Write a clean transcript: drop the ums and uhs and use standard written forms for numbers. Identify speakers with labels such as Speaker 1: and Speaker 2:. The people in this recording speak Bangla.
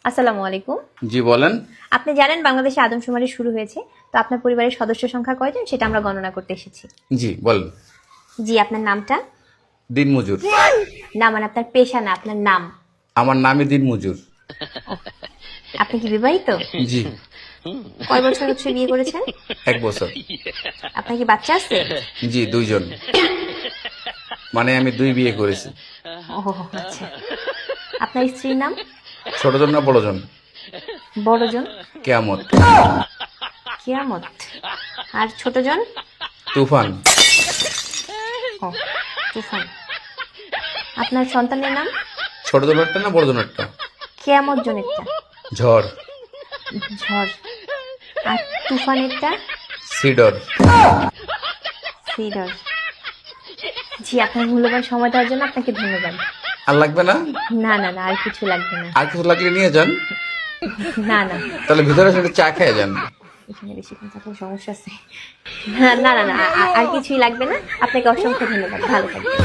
Speaker 1: আসসালামু আলাইকুম।
Speaker 2: জি বলেন।
Speaker 1: আপনি জানেন বাংলাদেশে আদমশুমারি শুরু হয়েছে, তো আপনার পরিবারের সদস্য সংখ্যা কয়জন সেটা আমরা গণনা করতে এসেছি।
Speaker 2: জি বলেন।
Speaker 1: জি, আপনার নামটা?
Speaker 2: দিনমজুর।
Speaker 1: না, মানে আপনার পেশা না, আপনার নাম।
Speaker 2: আমার নামই দিনমজুর।
Speaker 1: আপনি কি বিবাহিত?
Speaker 2: জি।
Speaker 1: কয় বছর হচ্ছে বিয়ে করেছেন?
Speaker 2: 1 বছর।
Speaker 1: আপনার কি বাচ্চা আছে?
Speaker 2: জি 2 জন। মানে আমি 2 বিয়ে করেছি।
Speaker 1: ও আচ্ছা। আপনার স্ত্রীর নাম?
Speaker 2: ছোট জন না বড় জন?
Speaker 1: বড়জন?
Speaker 2: কেয়ামত।
Speaker 1: কিয়ামত। আর ছোটজন?
Speaker 2: তুফান।
Speaker 1: ও তুফান। আপনার সন্তানের নাম?
Speaker 2: ছোট জন একটা না বড় জন একটা?
Speaker 1: কিয়ামত জনেরটা?
Speaker 2: ঝড়।
Speaker 1: ঝড়। আর তুফানেরটা?
Speaker 2: সিডর।
Speaker 1: সিডর। জি, আপনার মূল্যবান সময় দেওয়ার জন্য আপনাকে ধন্যবাদ।
Speaker 2: আর লাগবে না?
Speaker 1: না না না, আর কিছু লাগবে না।
Speaker 2: আর কিছু লাগলে নিয়ে যান।
Speaker 1: না না,
Speaker 2: তাহলে ভিতরে এসে একটা চা খেয়ে যান।
Speaker 1: এখানে বেশিক্ষণ থাকলে সমস্যা আছে। না না না না, আর কিছুই লাগবে না। আপনাকে অসংখ্য ধন্যবাদ, ভালো থাকবেন।